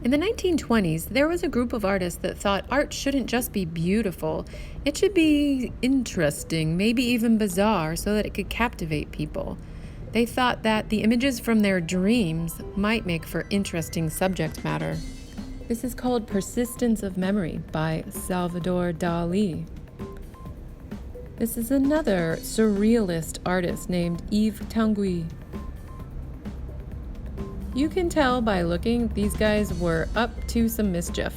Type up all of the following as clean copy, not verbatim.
In the 1920s, there was a group of artists that thought art shouldn't just be beautiful, it should be interesting, maybe even bizarre, so that it could captivate people. They thought that the images from their dreams might make for interesting subject matter. This is called Persistence of Memory by Salvador Dali. This is another surrealist artist named Yves Tanguy. You can tell by looking, these guys were up to some mischief.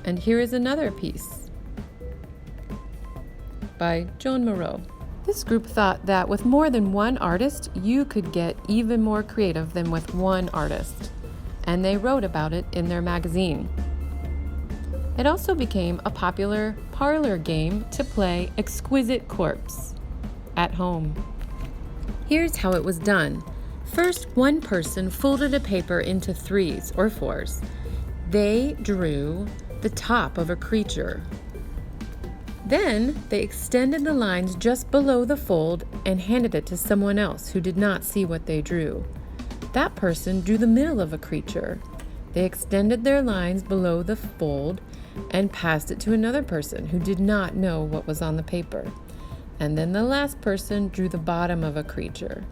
And here is another piece by Joan Moreau. This group thought that with more than one artist, you could get even more creative than with one artist. And they wrote about it in their magazine. It also became a popular parlor game to play Exquisite Corpse at home. Here's how it was done. First, one person folded a paper into 3s or 4s. They drew the top of a creature. Then, they extended the lines just below the fold and handed it to someone else who did not see what they drew. That person drew the middle of a creature. They extended their lines below the fold and passed it to another person who did not know what was on the paper. And then the last person drew the bottom of a creature.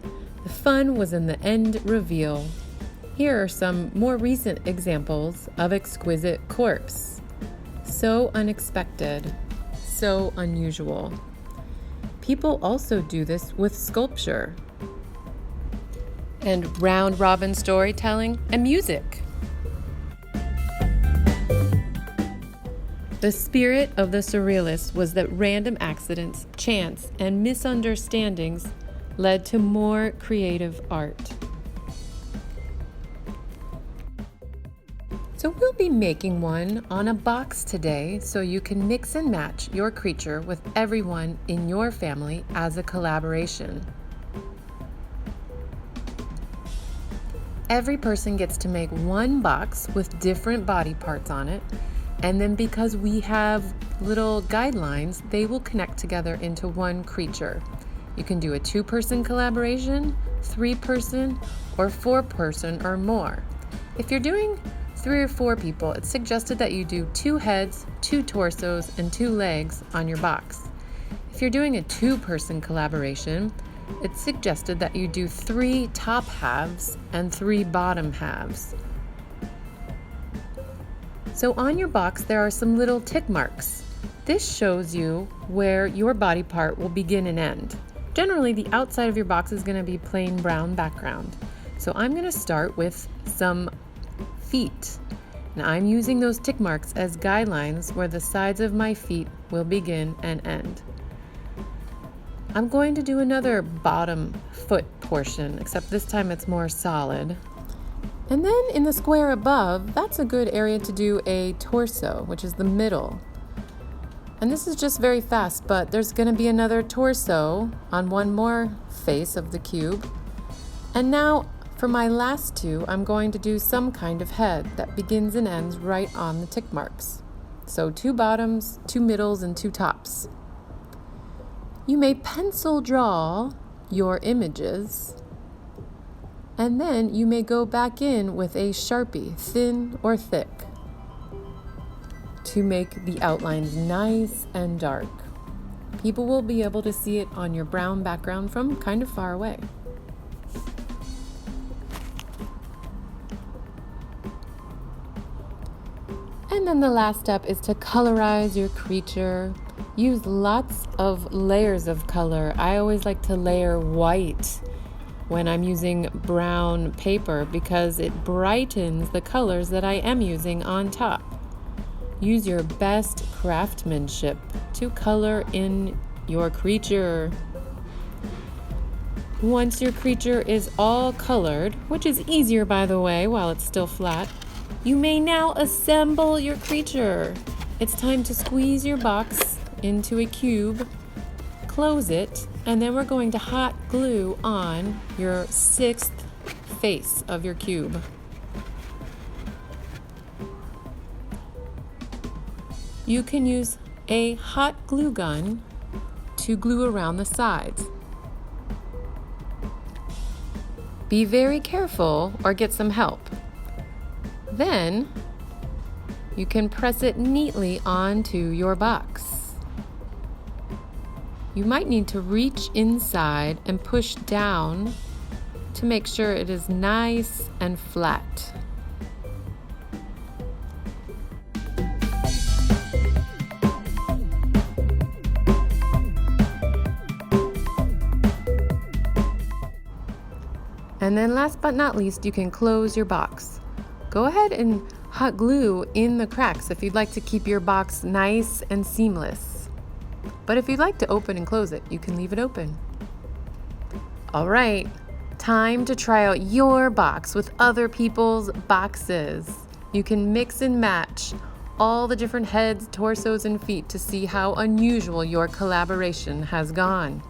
The fun was in the end reveal. Here are some more recent examples of Exquisite Corpse. So unexpected, so unusual. People also do this with sculpture and round-robin storytelling and music. The spirit of the surrealists was that random accidents, chance, and misunderstandings led to more creative art. So we'll be making one on a box today so you can mix and match your creature with everyone in your family as a collaboration. Every person gets to make one box with different body parts on it, and then because we have little guidelines, they will connect together into one creature. You can do a 2-person collaboration, 3-person, or 4-person or more. If you're doing 3 or 4 people, it's suggested that you do 2 heads, 2 torsos, and 2 legs on your box. If you're doing a 2-person collaboration, it's suggested that you do 3 top halves and 3 bottom halves. So on your box, there are some little tick marks. This shows you where your body part will begin and end. Generally, the outside of your box is going to be plain brown background. So I'm going to start with some feet. And I'm using those tick marks as guidelines where the sides of my feet will begin and end. I'm going to do another bottom foot portion, except this time it's more solid. And then in the square above, that's a good area to do a torso, which is the middle. And this is just very fast, but there's going to be another torso on one more face of the cube. And now for my last 2, I'm going to do some kind of head that begins and ends right on the tick marks. So 2 bottoms, 2 middles, and 2 tops. You may pencil draw your images, and then you may go back in with a Sharpie, thin or thick, to make the outlines nice and dark. People will be able to see it on your brown background from kind of far away. And then the last step is to colorize your creature. Use lots of layers of color. I always like to layer white when I'm using brown paper because it brightens the colors that I am using on top. Use your best craftsmanship to color in your creature. Once your creature is all colored, which is easier by the way while it's still flat, you may now assemble your creature. It's time to squeeze your box into a cube, close it, and then we're going to hot glue on your 6th face of your cube. You can use a hot glue gun to glue around the sides. Be very careful or get some help. Then you can press it neatly onto your box. You might need to reach inside and push down to make sure it is nice and flat. And then last but not least, you can close your box. Go ahead and hot glue in the cracks if you'd like to keep your box nice and seamless. But if you'd like to open and close it, you can leave it open. All right, time to try out your box with other people's boxes. You can mix and match all the different heads, torsos, and feet to see how unusual your collaboration has gone.